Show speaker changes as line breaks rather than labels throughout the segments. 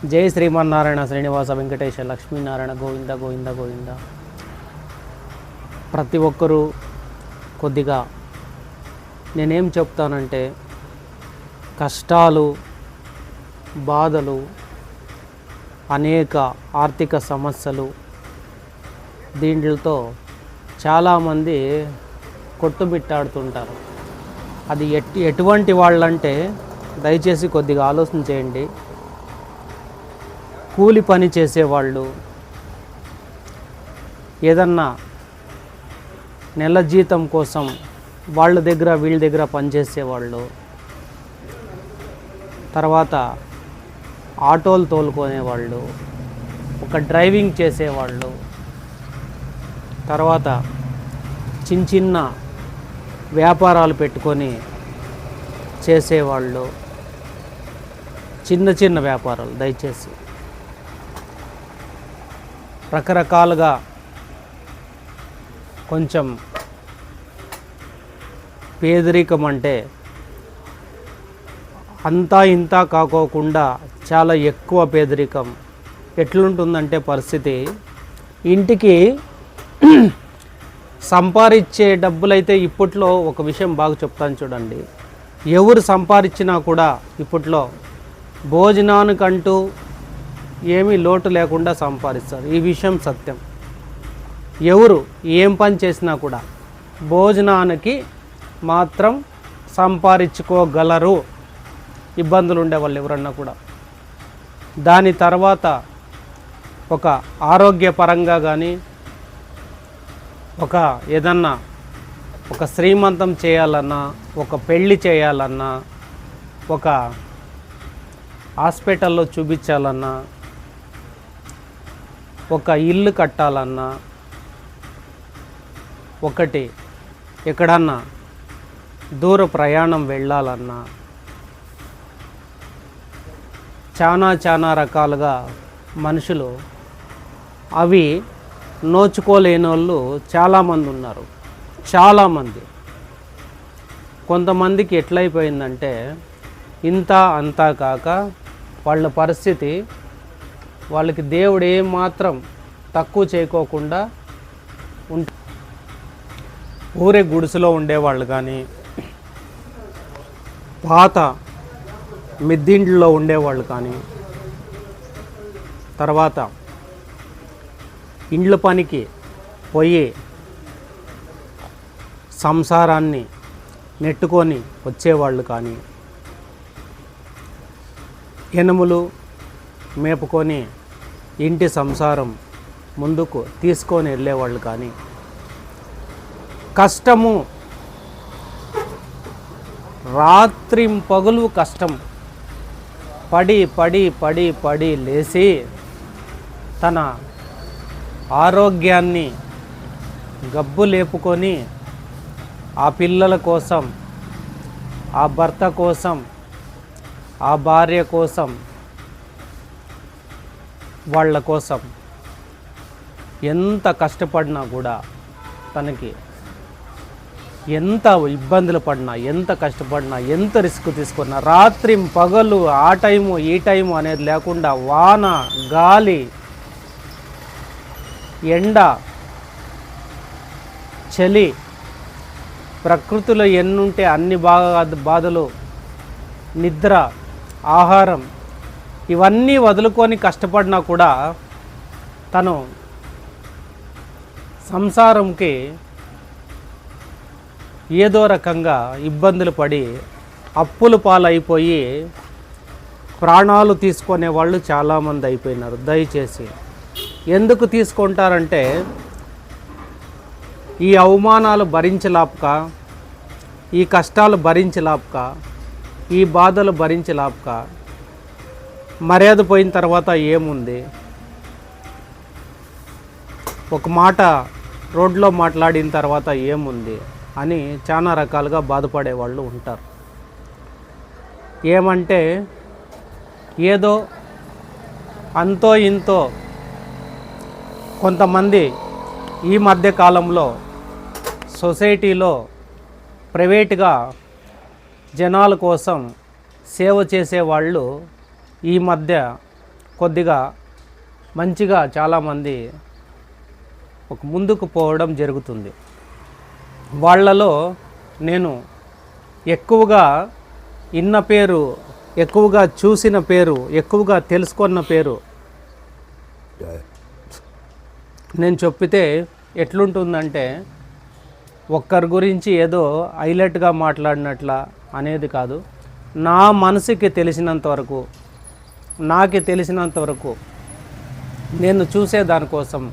జై శ్రీమన్నారాయణ శ్రీనివాస వెంకటేశ లక్ష్మీనారాయణ గోవింద గోవింద గోవింద. ప్రతి ఒక్కరూ కొద్దిగా నేనేం చెప్తానంటే కష్టాలు, బాధలు, అనేక ఆర్థిక సమస్యలు దీంట్లతో చాలామంది కొట్టుమిట్టాడుతుంటారు. అది ఎటువంటి వాళ్ళంటే దయచేసి కొద్దిగా ఆలోచన చేయండి. కూలి పని చేసేవాళ్ళు, ఏదన్నా నెల జీతం కోసం వాళ్ళ దగ్గర వీళ్ళ దగ్గర పనిచేసేవాళ్ళు, తర్వాత ఆటోలు తోలుకునేవాళ్ళు, ఒక డ్రైవింగ్ చేసేవాళ్ళు, తర్వాత చిన్న చిన్న వ్యాపారాలు పెట్టుకొని చేసేవాళ్ళు, చిన్న చిన్న వ్యాపారాలు దయచేసి రకరకాలుగా కొంచెం పేదరికం అంటే అంతా ఇంతా కాకోకుండా చాలా ఎక్కువ పేదరికం. ఎట్లుంటుందంటే పరిస్థితి, ఇంటికి సంపాదించే డబ్బులైతే ఇప్పట్లో ఒక విషయం బాగా చెప్తాను చూడండి. ఎవరు సంపాదించినా కూడా ఇప్పట్లో భోజనానికంటూ ఏమీ లోటు లేకుండా సంపాదిస్తారు. ఈ విషయం సత్యం. ఎవరు ఏం పని చేసినా కూడా భోజనానికి మాత్రం సంపాదించుకోగలరు, ఇబ్బందులు ఉండేవాళ్ళు ఎవరన్నా కూడా. దాని తర్వాత ఒక ఆరోగ్యపరంగా కానీ, ఒక ఏదన్నా ఒక శ్రీమంతం చేయాలన్నా, ఒక పెళ్ళి చేయాలన్నా, ఒక హాస్పిటల్లో చూపించాలన్నా, ఒక ఇల్లు కట్టాలన్నా, ఒకటి ఎక్కడన్నా దూర ప్రయాణం వెళ్ళాలన్నా, చాలా రకాలుగా మనుషులు అవి నోచుకోలేని వాళ్ళు చాలామంది ఉన్నారు. చాలామంది, కొంతమందికి ఎట్లయిపోయిందంటే ఇంత అంతా కాక వాళ్ళ పరిస్థితి, వాళ్ళకి దేవుడు ఏమాత్రం తక్కువ చేయకోకుండా ఊరే గుడిసెలో ఉండేవాళ్ళు కానీ, పాత మిద్దింట్లో ఉండేవాళ్ళు కానీ, తర్వాత ఇండ్ల పనికి పోయి సంసారాన్ని నెట్టుకొని వచ్చేవాళ్ళు కానీ, ఎనుములు మేపుకొని ఇంటి సంసారం ముందుకు తీసుకొని వెళ్ళేవాళ్ళు కానీ, కష్టము రాత్రి పగలు కష్టం పడి పడి పడి పడి లేచి తన ఆరోగ్యాన్ని గబ్బు లేపుకొని ఆ పిల్లల కోసం, ఆ భర్త కోసం, ఆ భార్య కోసం, వాళ్ళ కోసం ఎంత కష్టపడినా కూడా, తనకి ఎంత ఇబ్బందులు పడినా, ఎంత కష్టపడినా, ఎంత రిస్క్ తీసుకున్నా, రాత్రి పగలు ఆ టైము ఈ టైము అనేది లేకుండా, వాన గాలి ఎండ చలి ప్రకృతిలో ఎన్నుంటే అన్ని బాధలు, నిద్ర, ఆహారం ఇవన్నీ వదులుకొని కష్టపడినా కూడా తను సంసారంకి ఏదో రకంగా ఇబ్బందులు పడి అప్పుల పాలైపోయి ప్రాణాలు తీసుకునే వాళ్ళు చాలామంది అయిపోయినారు. దయచేసి ఎందుకు తీసుకుంటారంటే ఈ అవమానాలు భరించలేక, ఈ కష్టాలు భరించలేక, ఈ బాధలు భరించలేక, మర్యాద పోయిన తర్వాత ఏముంది, ఒక మాట రోడ్లో మాట్లాడిన తర్వాత ఏముంది అని చాలా రకాలుగా బాధపడే వాళ్ళు ఉంటారు. ఏమంటే ఏదో అంతో ఇంతో కొంతమంది ఈ మధ్య కాలంలో సొసైటీలో ప్రైవేట్గా జనాల కోసం సేవ చేసేవాళ్ళు ఈ మధ్య కొద్దిగా మంచిగా చాలామంది ఒక ముందుకు పోవడం జరుగుతుంది. వాళ్ళలో నేను ఎక్కువగా ఇన్న పేరు, ఎక్కువగా చూసిన పేరు, ఎక్కువగా తెలుసుకున్న పేరు నేను చెప్పితే ఎట్లుంటుందంటే ఒక్కరి గురించి ఏదో హైలైట్గా మాట్లాడినట్ల అనేది కాదు. నా మనసుకి తెలిసినంత వరకు, నాకు తెలిసినంత వరకు నేను చూసే దానికోసం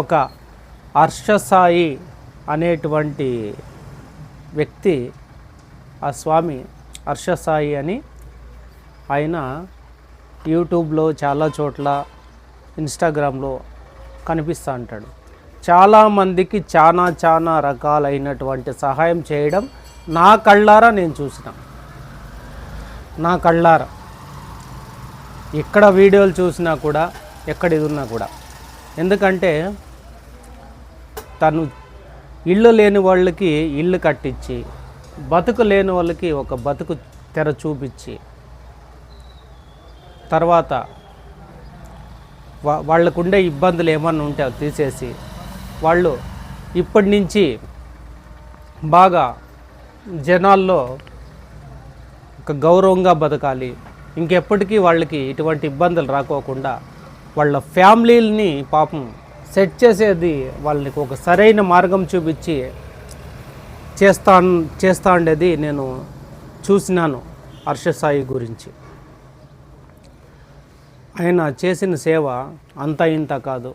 ఒక హర్షసాయి అనేటువంటి వ్యక్తి, ఆ స్వామి హర్షసాయి అని, ఆయన యూట్యూబ్లో చాలా చోట్ల ఇన్స్టాగ్రామ్లో కనిపిస్తూ ఉంటాడు. చాలామందికి చాలా రకాలైనటువంటి సహాయం చేయడం నా కళ్ళారా నేను చూసిన, నా కళ్ళారా ఎక్కడ వీడియోలు చూసినా కూడా, ఎక్కడ ఇది ఉన్నా కూడా. ఎందుకంటే తను ఇల్లు లేని వాళ్ళకి ఇల్లు కట్టించి, బతుకు లేని వాళ్ళకి ఒక బతుకు తెర చూపించి, తర్వాత వాళ్ళకుండే ఇబ్బందులు ఏమన్నా ఉంటే అవి తీసేసి, వాళ్ళు ఇప్పటి నుంచి బాగా జనాల్లో ఒక గౌరవంగా బతకాలి, ఇంకెప్పటికీ వాళ్ళకి ఇటువంటి ఇబ్బందులు రాకోకుండా వాళ్ళ ఫ్యామిలీని పాపం సెట్ చేసేది, వాళ్ళకి ఒక సరైన మార్గం చూపించి చేస్తా ఉండేది నేను చూసినాను హర్షసాయి గురించి. ఆయన చేసిన సేవ అంత ఇంత కాదు.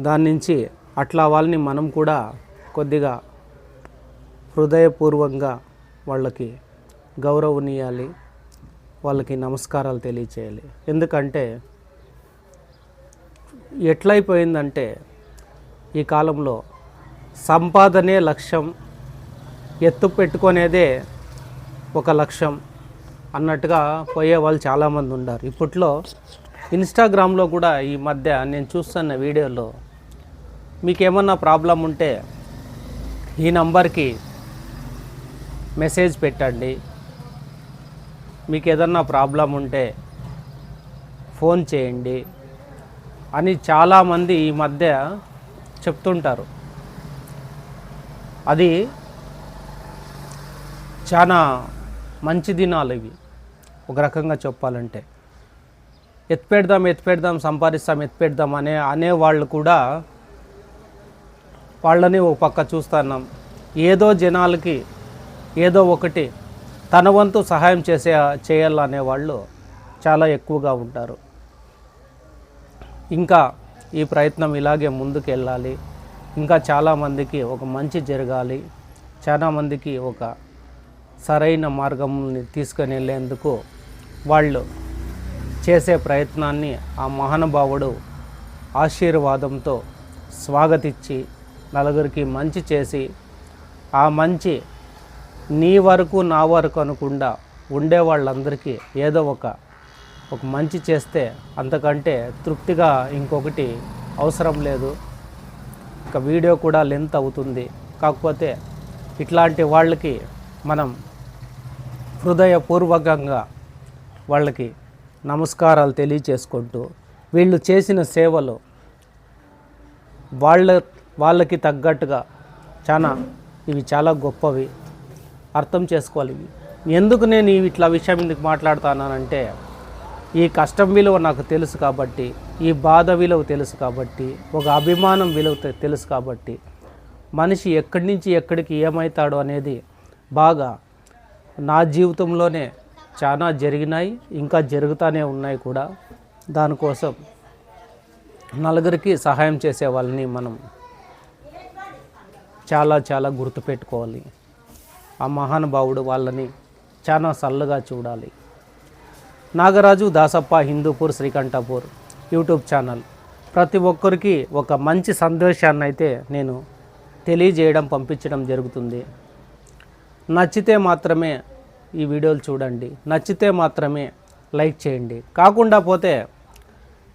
దాని నుంచి అట్లా వాళ్ళని మనం కూడా కొద్దిగా హృదయపూర్వకంగా వాళ్ళకి గౌరవనీయాలి, వాళ్ళకి నమస్కారాలు తెలియచేయాలి. ఎందుకంటే ఎట్లయిపోయిందంటే ఈ కాలంలో సంపాదనే లక్ష్యం, ఎత్తు పెట్టుకునేదే ఒక లక్ష్యం అన్నట్టుగా పోయే వాళ్ళు చాలామంది ఉన్నారు. ఇప్పట్లో ఇన్స్టాగ్రామ్లో కూడా ఈ మధ్య నేను చూస్తున్న వీడియోలో మీకేమన్నా ప్రాబ్లం ఉంటే ఈ నంబర్కి మెసేజ్ పెట్టండి, మీకు ఏదన్నా ప్రాబ్లం ఉంటే ఫోన్ చేయండి అని చాలామంది ఈ మధ్య చెప్తుంటారు. అది చాలా మంచి దినాలు ఇవి. ఒక రకంగా చెప్పాలంటే ఎత్తిపెడదాం సంపాదిస్తాం ఎత్తిపెడదాం అనేవాళ్ళు కూడా వాళ్ళని ఒక పక్క చూస్తున్నాం. ఏదో జనాలకి ఏదో ఒకటి తన వంతు సహాయం చేయాలనే వాళ్ళు చాలా ఎక్కువగా ఉంటారు. ఇంకా ఈ ప్రయత్నం ఇలాగే ముందుకు వెళ్ళాలి, ఇంకా చాలామందికి ఒక మంచి జరగాలి, చాలామందికి ఒక సరైన మార్గంని తీసుకొని వెళ్ళేందుకు వాళ్ళు చేసే ప్రయత్నాన్ని ఆ మహానుభావుడు ఆశీర్వాదంతో స్వాగతించి నలుగురికి మంచి చేసి, ఆ మంచి నీ వరకు నా వరకు అనకుండా ఉండే వాళ్ళందరికీ ఏదో ఒక మంచి చేస్తే అంతకంటే తృప్తిగా ఇంకొకటి అవసరం లేదు. ఇక వీడియో కూడా లెంత్ అవుతుంది. కాకపోతే ఇట్లాంటి వాళ్ళకి మనం హృదయపూర్వకంగా వాళ్ళకి నమస్కారాలు తెలియచేసుకుంటూ, వీళ్ళు చేసిన సేవలు వాళ్ళకి తగ్గట్టుగా ఇవి చాలా గొప్పవి, అర్థం చేసుకోవాలి. ఎందుకు నేను ఇట్లా విషయం ఎందుకు మాట్లాడుతున్నానంటే, ఈ కష్టం విలువ నాకు తెలుసు కాబట్టి, ఈ బాధ విలువ తెలుసు కాబట్టి, ఒక అభిమానం విలువ తెలుసు కాబట్టి, మనిషి ఎక్కడి నుంచి ఎక్కడికి ఏమవుతాడో అనేది బాగా నా జీవితంలోనే చాలా జరిగినాయి, ఇంకా జరుగుతూనే ఉన్నాయి కూడా. దానికోసం నలుగురికి సహాయం చేసే వాళ్ళని మనం చాలా గుర్తుపెట్టుకోవాలి. ఆ మహానుభావుడు వాళ్ళని చాలా చల్లగా చూడాలి. నాగరాజు దాసప్ప హిందూపూర్ శ్రీకంఠపూర్ యూట్యూబ్ ఛానల్ ప్రతి ఒక్కరికి ఒక మంచి సందేశాన్ని అయితే నేను తెలియజేయడం, పంపించడం జరుగుతుంది. నచ్చితే మాత్రమే ఈ వీడియోలు చూడండి, నచ్చితే మాత్రమే లైక్ చేయండి. కాకుండా పోతే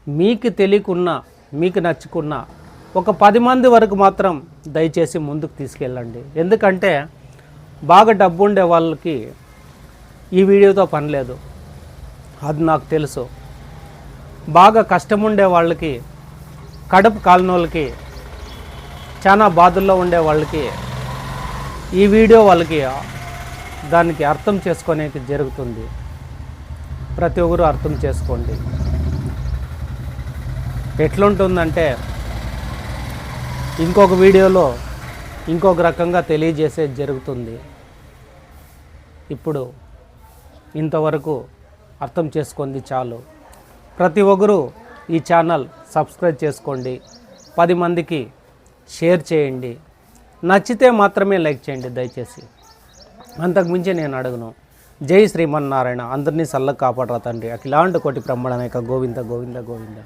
మీకు తెలియకున్నా, మీకు నచ్చుకున్నా ఒక 10 మంది వరకు మాత్రం దయచేసి ముందుకు తీసుకెళ్ళండి. ఎందుకంటే బాగా డబ్బు ఉండే వాళ్ళకి ఈ వీడియోతో పని లేదు. అది నాకు తెలుసు. బాగా కష్టం ఉండే వాళ్ళకి, కడుపు కాలినోళ్ళకి, చాలా బాధల్లో ఉండే వాళ్ళకి ఈ వీడియో వాళ్ళకి దానికి అర్థం చేసుకునేకి జరుగుతుంది. ప్రతి ఒక్కరు అర్థం చేసుకోండి. ఎట్లుంటుందంటే ఇంకొక వీడియోలో ఇంకొక రకంగా తెలియజేసేది జరుగుతుంది. ఇప్పుడు ఇంతవరకు అర్థం చేసుకుంది చాలు. ప్రతి ఒక్కరూ ఈ ఛానల్ సబ్స్క్రైబ్ చేసుకోండి, 10 మందికి షేర్ చేయండి, నచ్చితే మాత్రమే లైక్ చేయండి దయచేసి. అంతకుమించి నేను అడగను. జై శ్రీమన్నారాయణ. అందరినీ చల్లగా కాపాడరా తండ్రి. అఖిలాండ కోటి బ్రహ్మాండ నాయక. గోవింద గోవింద గోవింద.